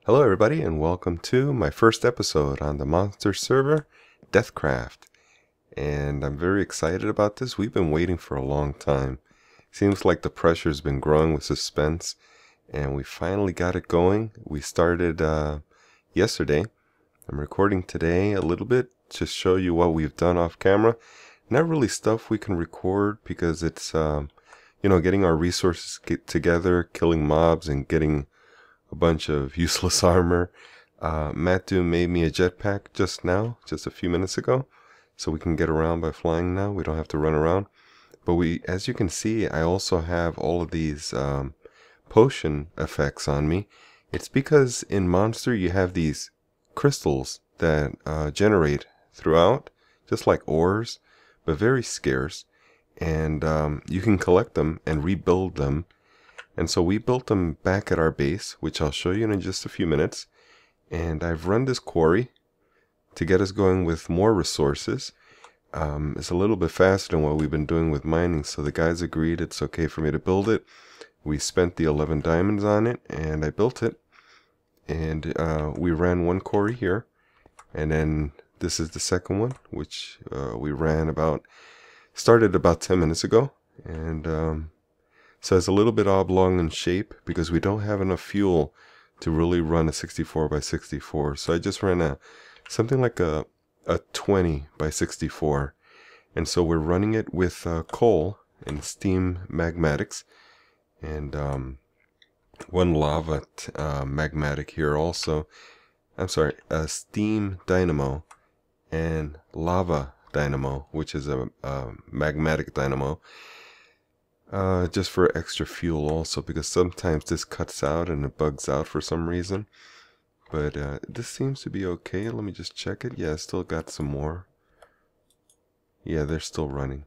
Hello everybody and welcome to my first episode on the Monster server, DeathCraft. And I'm very excited about this. We've been waiting for a long time. Seems like the pressure's been growing with suspense and we finally got it going. We started yesterday. I'm recording today a little bit to show you what we've done off camera. Not really stuff we can record because it's, getting our resources together, killing mobs and getting a bunch of useless armor. Matt Doom made me a jetpack just a few minutes ago, so we can get around by flying now. We don't have to run around. But as you can see, I also have all of these potion effects on me. It's because in Monster you have these crystals that generate throughout, just like ores, but very scarce. And you can collect them and rebuild them. And so we built them back at our base, which I'll show you in just a few minutes. And I've run this quarry to get us going with more resources. It's a little bit faster than what we've been doing with mining, so the guys agreed it's okay for me to build it. We spent the 11 diamonds on it, and I built it. And we ran one quarry here. And then this is the second one, which we started about 10 minutes ago. And so it's a little bit oblong in shape because we don't have enough fuel to really run a 64 by 64. So I just ran something like a 20 by 64. And so we're running it with coal and steam magmatics. And one lava magmatic here also. I'm sorry, a steam dynamo and lava dynamo, which is a magmatic dynamo. Just for extra fuel also, because sometimes this cuts out and it bugs out for some reason. But this seems to be okay. Let me just check it. Yeah, I still got some more. Yeah, they're still running.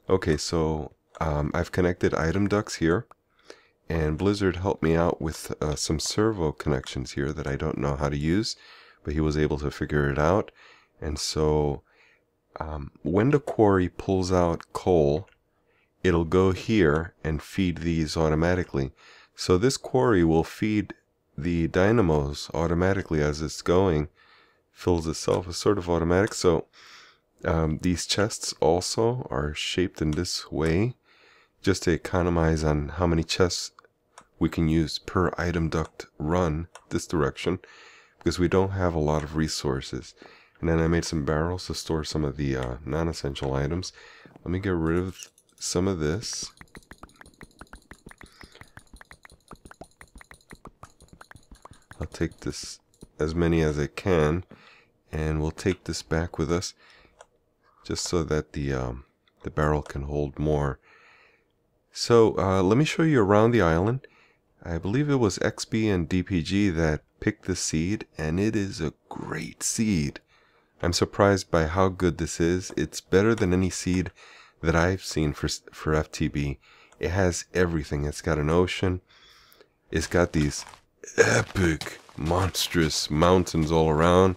Okay, so I've connected item ducts here. And Blizzard helped me out with some servo connections here that I don't know how to use. But he was able to figure it out. And so when the quarry pulls out coal, it'll go here and feed these automatically. So this quarry will feed the dynamos automatically as it's going, fills itself. It's sort of automatic. So these chests also are shaped in this way just to economize on how many chests we can use per item duct run this direction, because we don't have a lot of resources. And then I made some barrels to store some of the non-essential items. Let me get rid of some of this. I'll take this, as many as I can, and we'll take this back with us just so that the barrel can hold more. So let me show you around the island. I believe it was XB and DPG that picked the seed, and it is a great seed. I'm surprised by how good this is. It's better than any seed that I've seen for FTB. It has everything. It's got an ocean. It's got these epic, monstrous mountains all around.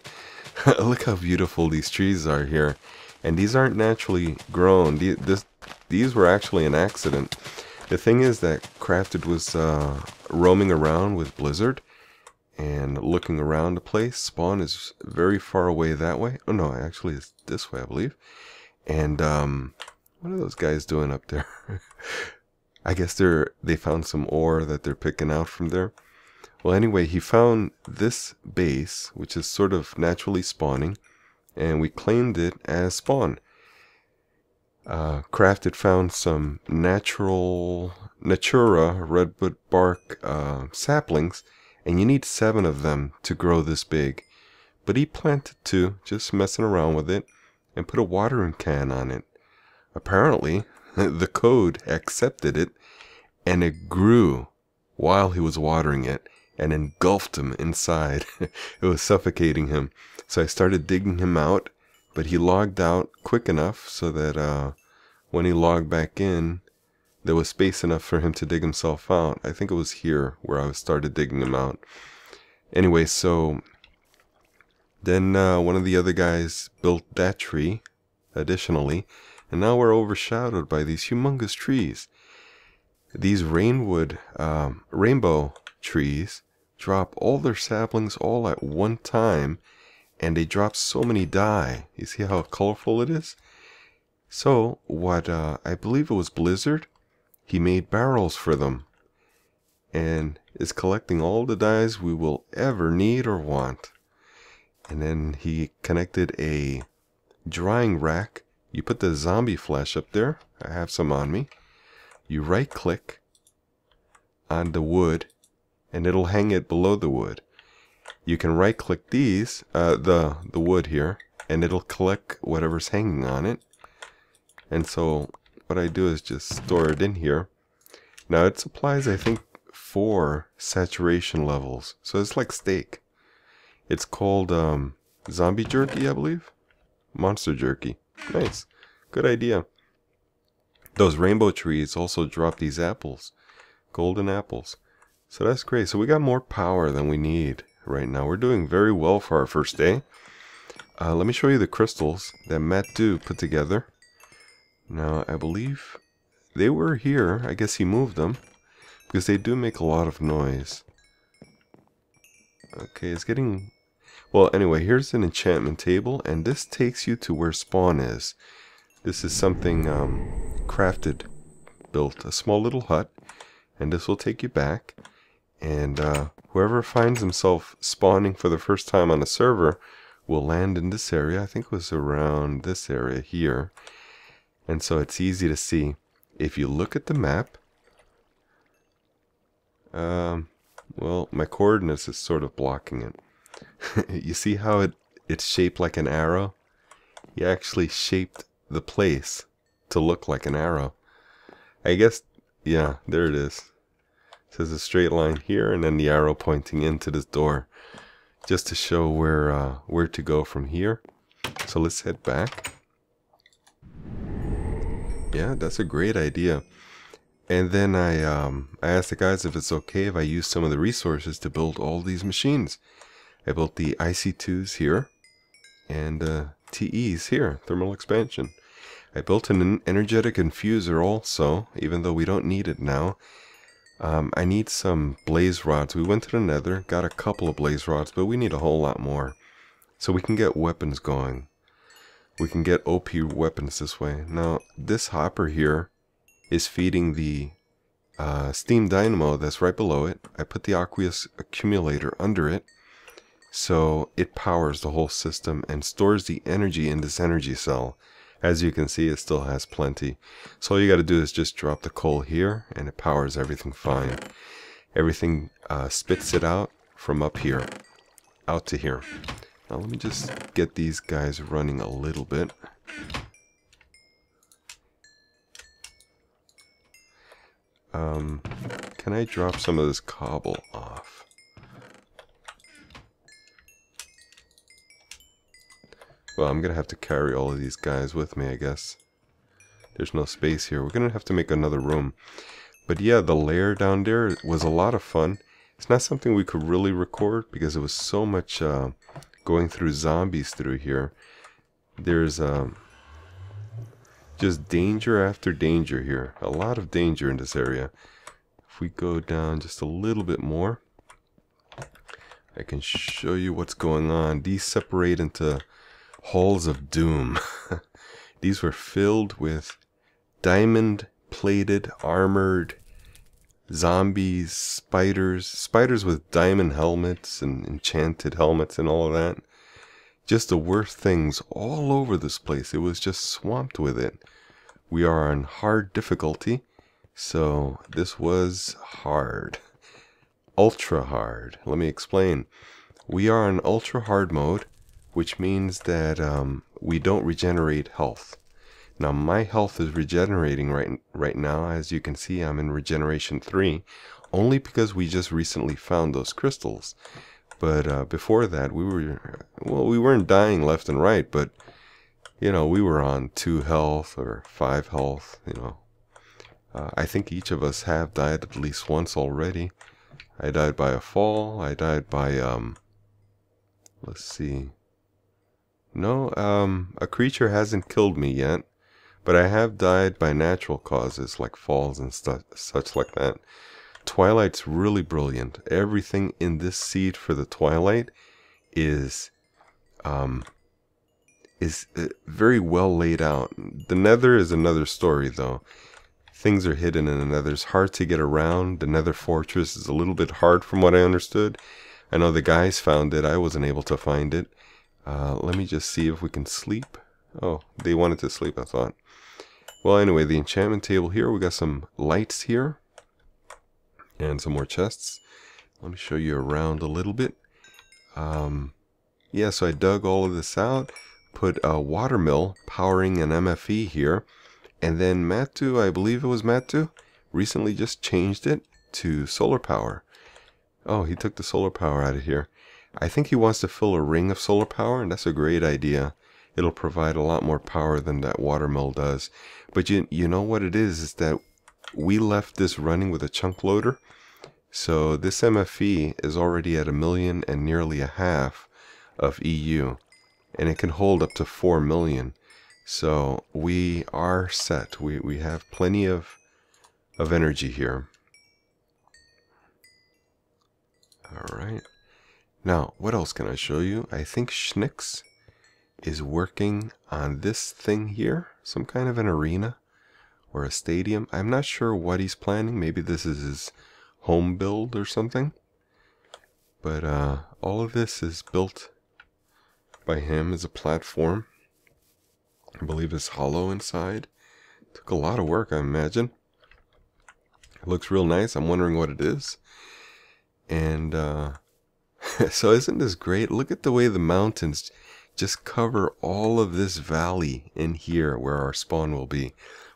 Look how beautiful these trees are here. And these aren't naturally grown. These were actually an accident. The thing is that Crafted was roaming around with Blizzard and looking around the place. Spawn is very far away that way. Oh no, actually it's this way, I believe. And what are those guys doing up there? I guess they found some ore that they're picking out from there. Well, anyway, he found this base, which is sort of naturally spawning, and we claimed it as spawn. Crafted found some natura redwood bark saplings, and you need 7 of them to grow this big. But he planted 2, just messing around with it, and put a watering can on it. Apparently, the code accepted it, and it grew while he was watering it, and engulfed him inside. It was suffocating him. So I started digging him out, but he logged out quick enough so that when he logged back in, there was space enough for him to dig himself out. I think it was here where I started digging him out. Anyway, so then one of the other guys built that tree additionally, and now we're overshadowed by these humongous trees. These rainbow trees drop all their saplings all at one time, and they drop so many dye. You see how colorful it is? So what I believe it was Blizzard, he made barrels for them and is collecting all the dyes we will ever need or want. And then he connected a drying rack. You put the zombie flesh up there. I have some on me. You right click on the wood and it'll hang it below the wood. You can right click these, the wood here, and it'll collect whatever's hanging on it. And so what I do is just store it in here. Now it supplies, I think, 4 saturation levels. So it's like steak. It's called zombie jerky, I believe. Monster jerky. Nice. Good idea. Those rainbow trees also drop these apples. Golden apples. So that's great. So we got more power than we need right now. We're doing very well for our first day. Let me show you the crystals that Matt Do put together. Now, I believe they were here. I guess he moved them because they do make a lot of noise. Okay, it's getting... Well, anyway, here's an enchantment table, and this takes you to where spawn is. This is something crafted, built, a small little hut, and this will take you back. And whoever finds himself spawning for the first time on a server will land in this area. I think it was around this area here. And so it's easy to see. If you look at the map, well, my coordinates is sort of blocking it. You see how it's shaped like an arrow? He actually shaped the place to look like an arrow. I guess, yeah, there it is. It says a straight line here and then the arrow pointing into this door. Just to show where to go from here. So let's head back. Yeah, that's a great idea. And then I asked the guys if it's okay if I use some of the resources to build all these machines. I built the IC2s here and TEs here, thermal expansion. I built an energetic infuser also, even though we don't need it now. I need some blaze rods. We went to the nether, got a couple of blaze rods, but we need a whole lot more. So we can get weapons going. We can get OP weapons this way. Now, this hopper here is feeding the steam dynamo that's right below it. I put the aqueous accumulator under it, so it powers the whole system and stores the energy in this energy cell. As you can see, it still has plenty. So all you got to do is just drop the coal here, and it powers everything fine. Everything spits it out from up here, out to here. Now let me just get these guys running a little bit. Can I drop some of this cobble off? Well, I'm gonna have to carry all of these guys with me, I guess. There's no space here. We're gonna have to make another room. But yeah, the lair down there was a lot of fun. It's not something we could really record because it was so much going through zombies through here. There's just danger after danger here. A lot of danger in this area. If we go down just a little bit more, I can show you what's going on. These separate into halls of doom. These were filled with diamond plated, armored zombies, spiders with diamond helmets and enchanted helmets and all of that. Just the worst things all over this place. It was just swamped with it. We are on hard difficulty, so this was hard. Ultra hard. Let me explain. We are on ultra hard mode, which means that we don't regenerate health. Now my health is regenerating right now. As you can see, I'm in Regeneration 3, only because we just recently found those crystals. But before that, we weren't dying left and right, but you know, we were on 2 health or 5 health. You know, I think each of us have died at least once already. I died by a fall. I died by let's see. No, a creature hasn't killed me yet. But I have died by natural causes like falls and such like that. Twilight's really brilliant. Everything in this seed for the Twilight is very well laid out. The Nether is another story, though. Things are hidden in the Nether. It's hard to get around. The Nether Fortress is a little bit hard from what I understood. I know the guys found it. I wasn't able to find it. Let me just see if we can sleep. Oh, they wanted to sleep, I thought. Well, anyway, the enchantment table here. We got some lights here. And some more chests. Let me show you around a little bit. Yeah, so I dug all of this out. Put a water mill powering an MFE here. And then Matu, I believe it was Matu, recently just changed it to solar power. Oh, he took the solar power out of here. I think he wants to fill a ring of solar power, and that's a great idea. It'll provide a lot more power than that water mill does. But you know what it is that we left this running with a chunk loader. So this MFE is already at 1 million and nearly 1/2 of EU. And it can hold up to 4 million. So we are set. We have plenty of energy here. Alright. Now, what else can I show you? I think Schnicks is working on this thing here. Some kind of an arena or a stadium. I'm not sure what he's planning. Maybe this is his home build or something. But all of this is built by him as a platform. I believe it's hollow inside. Took a lot of work, I imagine. It looks real nice. I'm wondering what it is. And so isn't this great? Look at the way the mountains just cover all of this valley in here where our spawn will be.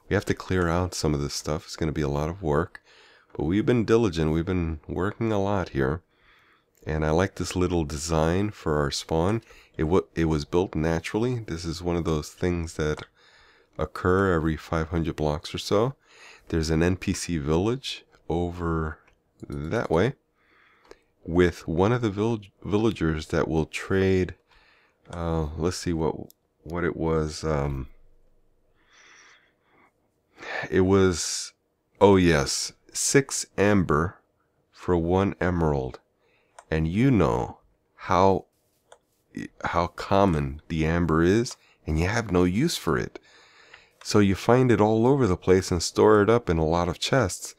We have to clear out some of this stuff. It's going to be a lot of work. But we've been diligent. We've been working a lot here. And I like this little design for our spawn. It was built naturally. This is one of those things that occur every 500 blocks or so. There's an NPC village over that way with one of the villagers that will trade. Let's see what it was. It was, oh yes, 6 amber for 1 emerald. And you know how common the amber is, and you have no use for it. So you find it all over the place and store it up in a lot of chests.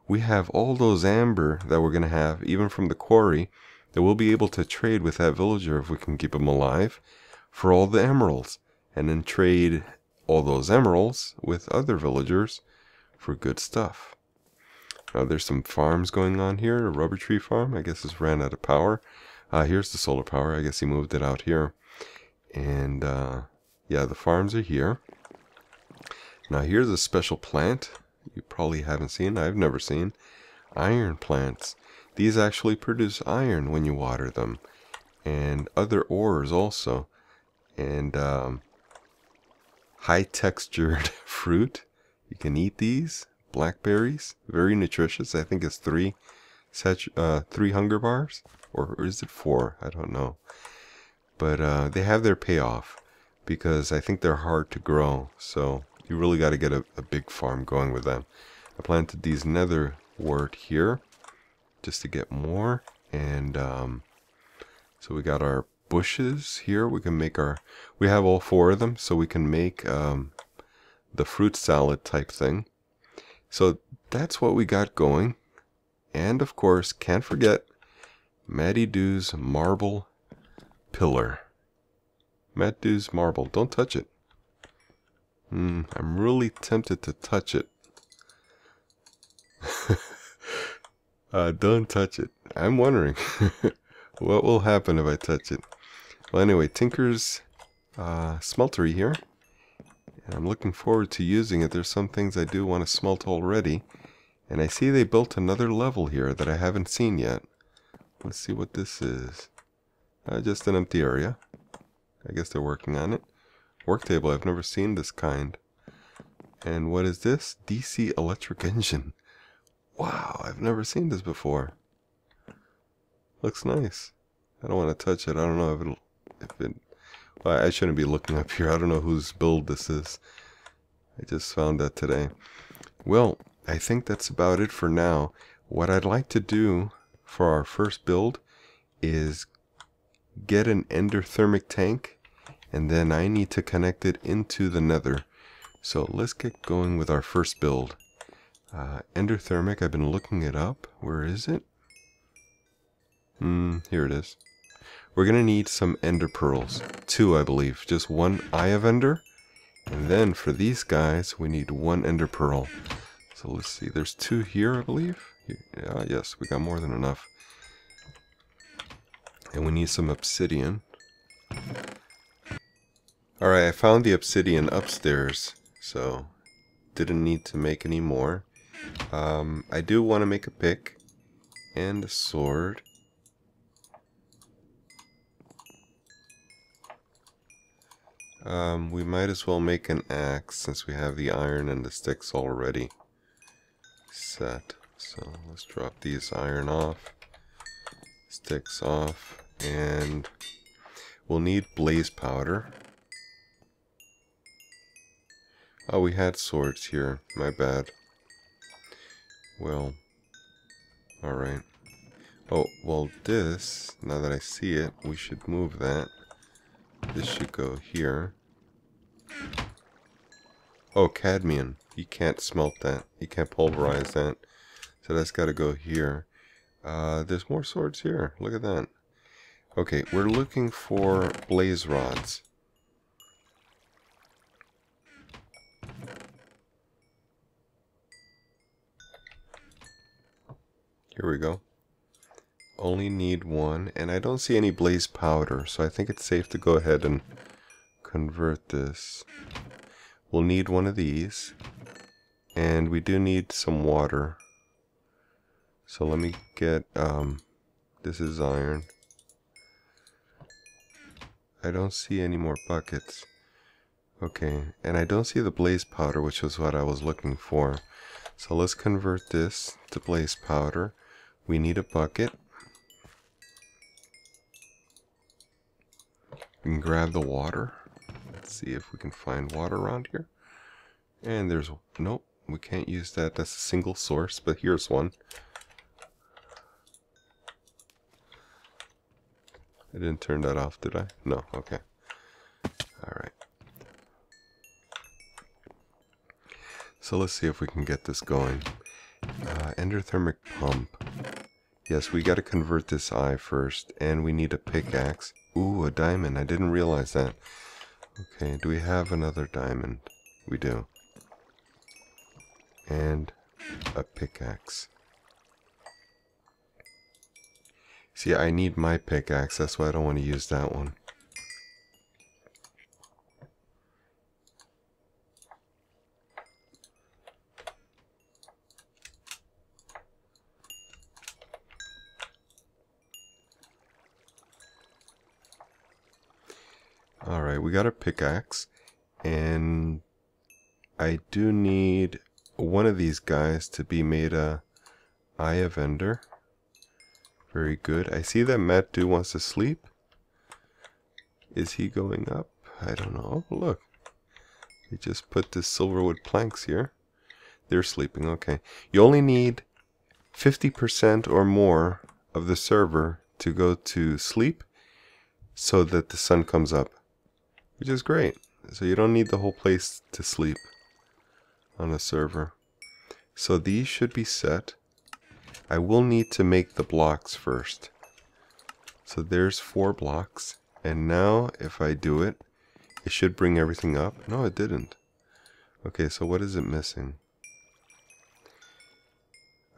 We have all those amber that we're going to have, even from the quarry, that we'll be able to trade with that villager if we can keep him alive for all the emeralds. And then trade all those emeralds with other villagers for good stuff. Now there's some farms going on here. A rubber tree farm. I guess this ran out of power. Here's the solar power. I guess he moved it out here. And yeah, the farms are here. Now here's a special plant you probably haven't seen. I've never seen. Iron plants. These actually produce iron when you water them. And other ores also. And high textured fruit. You can eat these. Blackberries. Very nutritious. I think it's 3 hunger bars. Or is it 4? I don't know. But they have their payoff. Because I think they're hard to grow. So you really got to get a big farm going with them. I planted these nether wart here. Just to get more. And so we got our bushes here. We can make our... We have all 4 of them. So we can make the fruit salad type thing. So that's what we got going. And of course, can't forget Matty Doo's marble pillar. Matt Doo's marble. Don't touch it. I'm really tempted to touch it. Don't touch it. I'm wondering what will happen if I touch it. Well, anyway, Tinker's smeltery here. And I'm looking forward to using it. There's some things I do want to smelt already. And I see they built another level here that I haven't seen yet. Let's see what this is. Just an empty area. I guess they're working on it. Work table. I've never seen this kind. And what is this? DC electric engine. Wow, I've never seen this before. Looks nice. I don't want to touch it. I don't know if it well, I shouldn't be looking up here. I don't know whose build this is. I just found that today. Well, I think that's about it for now. What I'd like to do for our first build is get an endothermic tank, and then I need to connect it into the nether. So let's get going with our first build. Endothermic, I've been looking it up. Where is it? Here it is. We're gonna need some ender pearls. 2, I believe. Just 1 eye of ender. And then for these guys, we need 1 ender pearl. So let's see, there's 2 here, I believe. Yes, we got more than enough. And we need some obsidian. Alright, I found the obsidian upstairs, so didn't need to make any more. I do want to make a pick and a sword. We might as well make an axe since we have the iron and the sticks already set. So let's drop these iron off, sticks off, and we'll need blaze powder. Oh, we had swords here. My bad. Well, alright. Oh, well this, now that I see it, we should move that. This should go here. Oh, cadmium. You can't smelt that. You can't pulverize that. So that's got to go here. There's more swords here. Look at that. Okay, we're looking for blaze rods. Here we go. Only need 1, and I don't see any blaze powder, so I think it's safe to go ahead and convert this. We'll need 1 of these, and we do need some water. So let me get, this is iron. I don't see any more buckets. Okay, and I don't see the blaze powder, which was what I was looking for. So let's convert this to blaze powder. We need a bucket. We can grab the water. Let's see if we can find water around here. And there's, nope, we can't use that. That's a single source, but here's one. I didn't turn that off, did I? No, okay. Alright. So let's see if we can get this going. Endothermic pump. Yes, we gotta convert this eye first, and we need a pickaxe. Ooh, a diamond. I didn't realize that. Okay, do we have another diamond? We do. And a pickaxe. See, I need my pickaxe. That's why I don't want to use that one. Alright, we got a pickaxe, and I do need one of these guys to be made a Eye of Ender. Very good. I see that Matt Do wants to sleep. Is he going up? I don't know. Oh, look. They just put the silverwood planks here. They're sleeping, okay. You only need 50% or more of the server to go to sleep so that the sun comes up. Which is great. So you don't need the whole place to sleep on a server. So these should be set. I will need to make the blocks first. So there's 4 blocks. And now if I do it, it should bring everything up. No, it didn't. Okay, so what is it missing?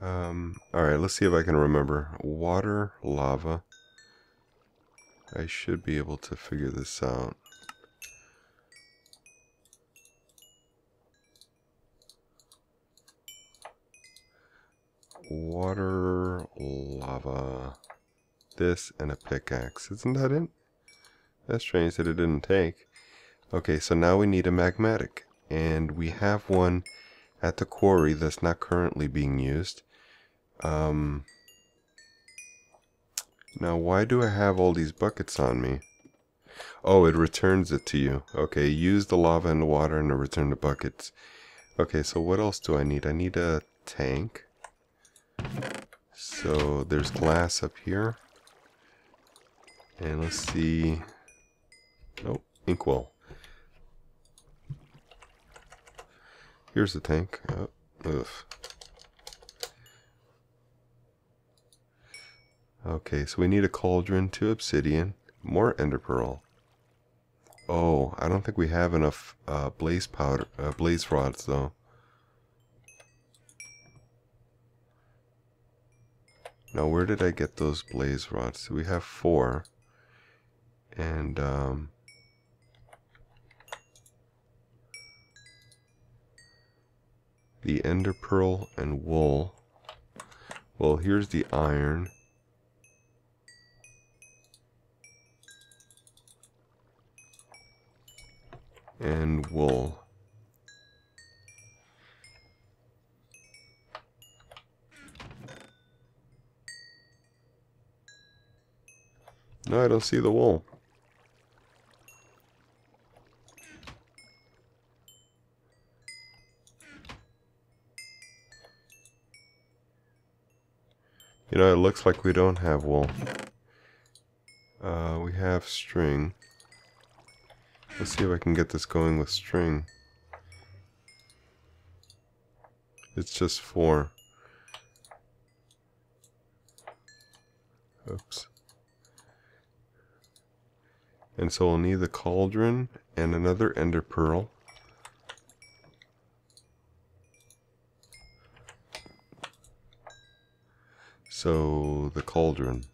Alright, let's see if I can remember. Water, lava. I should be able to figure this out. Water, lava, this, and a pickaxe. Isn't that it? That's strange that it didn't take. Okay, so now we need a magmatic. And we have one at the quarry that's not currently being used. Now why do I have all these buckets on me? Oh, it returns it to you. Okay, use the lava and the water and to return the buckets. Okay, so what else do I need? I need a tank. So there's glass up here. And let's see. Oh, inkwell. Here's the tank. Oh, ugh. Okay, so we need a cauldron, 2 obsidian, more ender pearl. Oh, I don't think we have enough blaze powder, blaze rods though. Now, where did I get those blaze rods? So we have 4, and the ender pearl and wool. Well, here's the iron. And wool. No, I don't see the wool. You know, it looks like we don't have wool. We have string. Let's see if I can get this going with string. It's just 4. Oops. And so we'll need the cauldron and another ender pearl. So the cauldron.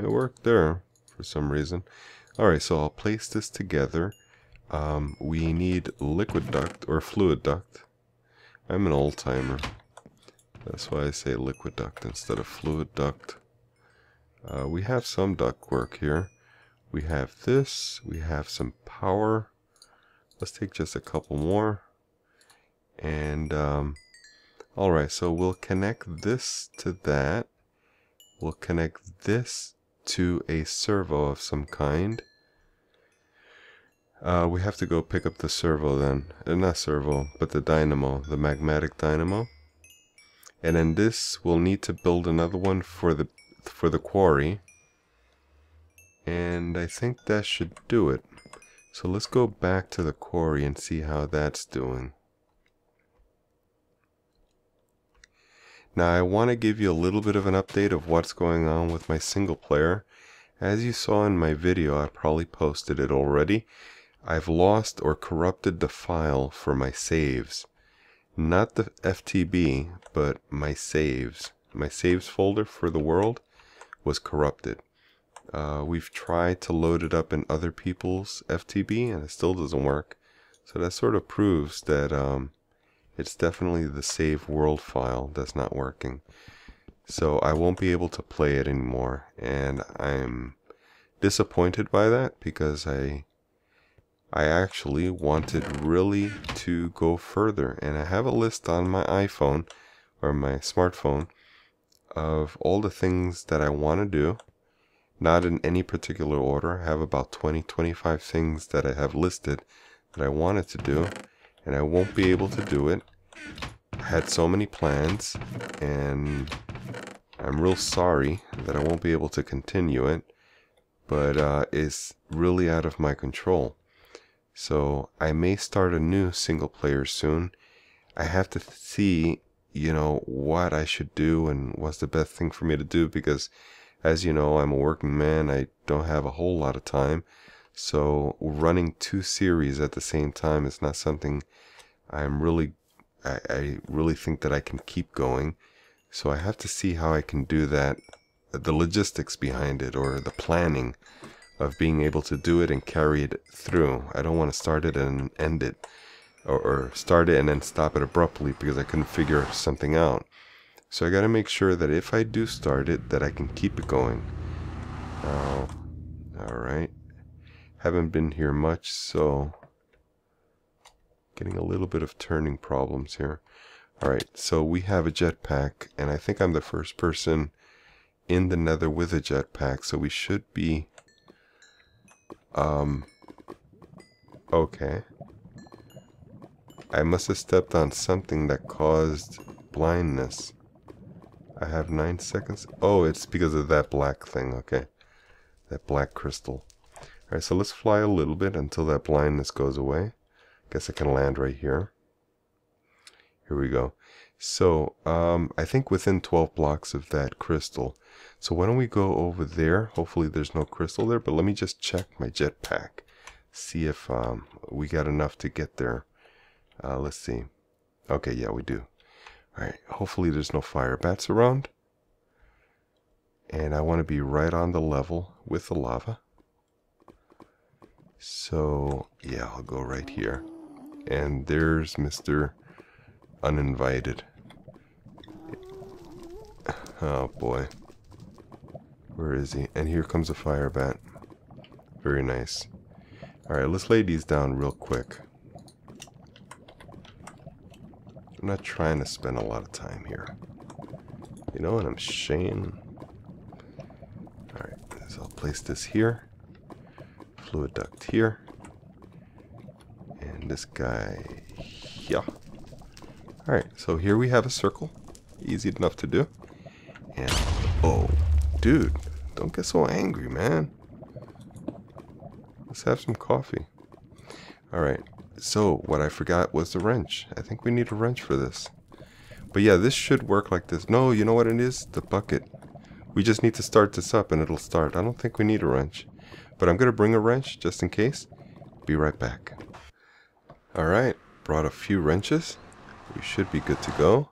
It worked there for some reason. Alright, so I'll place this together. We need liquid duct or fluid duct. I'm an old timer. That's why I say liquid duct instead of fluid duct. We have some duct work here. We have this. We have some power. Let's take just a couple more. And alright, so we'll connect this to that. We'll connect this to a servo of some kind. We have to go pick up the servo then. Not servo, but the dynamo, the magmatic dynamo. And then this, we'll need to build another one for the quarry. And I think that should do it. So let's go back to the quarry and see how that's doing. Now I want to give you a little bit of an update of what's going on with my single player. As you saw in my video, I probably posted it already. I've lost or corrupted the file for my saves. Not the FTB, but my saves. My saves folder for the world was corrupted. We've tried to load it up in other people's FTB and it still doesn't work. So that sort of proves that it's definitely the save world file that's not working. So I won't be able to play it anymore, and I'm disappointed by that because I actually wanted really to go further, and I have a list on my iPhone or my smartphone of all the things that I want to do, not in any particular order. I have about 20-25 things that I have listed that I wanted to do, and I won't be able to do it. I had so many plans, and I'm real sorry that I won't be able to continue it, but it's really out of my control. So I may start a new single player soon. I have to see, you know, what I should do and what's the best thing for me to do, because as you know, I'm a working man. I don't have a whole lot of time. So running 2 series at the same time is not something I really think that I can keep going. So I have to see how I can do that, the logistics behind it, or the planning of being able to do it and carry it through. I don't want to start it and end it, or start it and then stop it abruptly because I couldn't figure something out. So I got to make sure that if I do start it, that I can keep it going. Alright. Haven't been here much, so getting a little bit of turning problems here. Alright, so we have a jetpack, and I think I'm the first person in the nether with a jetpack, so we should be okay. I must have stepped on something that caused blindness. I have 9 seconds. Oh, it's because of that black thing. Okay. That black crystal. Alright, so let's fly a little bit until that blindness goes away. Guess I can land right here. Here we go. So, I think within 12 blocks of that crystal. So why don't we go over there? Hopefully there's no crystal there, but let me just check my jetpack. See if we got enough to get there. Let's see. Okay, yeah, we do. Alright, hopefully there's no fire bats around. And I want to be right on the level with the lava. So, yeah, I'll go right here. And there's Mr. Uninvited. Oh boy. Where is he? And here comes a fire bat. Very nice. Alright, let's lay these down real quick. I'm not trying to spend a lot of time here. You know what I'm saying? Alright, so I'll place this here. Fluid duct here. And this guy here. Alright, so here we have a circle. Easy enough to do. And, oh, dude, don't get so angry, man. Let's have some coffee. Alright, so what I forgot was the wrench. I think we need a wrench for this. But yeah, this should work like this. No, you know what it is? The bucket. We just need to start this up and it'll start. I don't think we need a wrench. But I'm going to bring a wrench just in case. Be right back. Alright, brought a few wrenches. We should be good to go.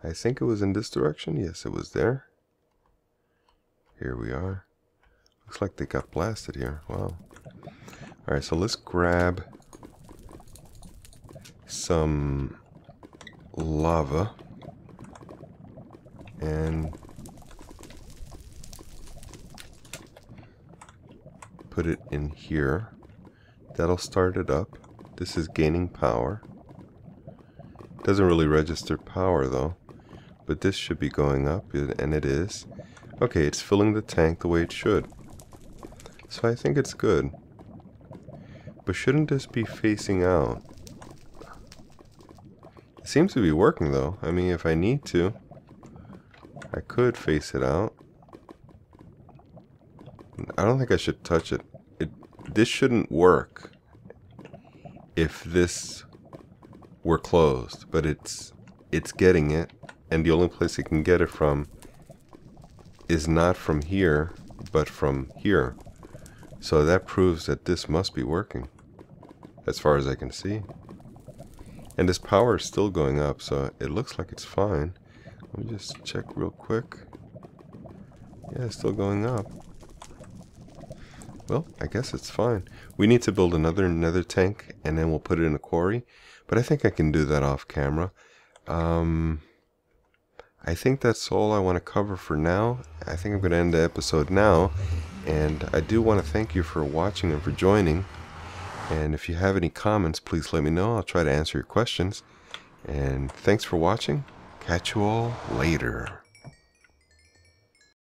I think it was in this direction. Yes, it was there. Here we are. Looks like they got blasted here. Wow. Alright, so let's grab some lava and put it in here. That'll start it up. This is gaining power. Doesn't really register power though, but this should be going up, and it is. Okay, it's filling the tank the way it should. So I think it's good. But shouldn't this be facing out? It seems to be working though. I mean, if I need to, I could face it out. I don't think I should touch it. This shouldn't work if this were closed, but it's getting it, and the only place it can get it from is not from here, but from here. So that proves that this must be working, as far as I can see. And this power is still going up, so it looks like it's fine. Let me just check real quick. Yeah, it's still going up. Well, I guess it's fine. We need to build another nether tank, and then we'll put it in a quarry. But I think I can do that off camera. I think that's all I want to cover for now. I think I'm going to end the episode now. And I do want to thank you for watching and for joining. And if you have any comments, please let me know. I'll try to answer your questions. And thanks for watching. Catch you all later.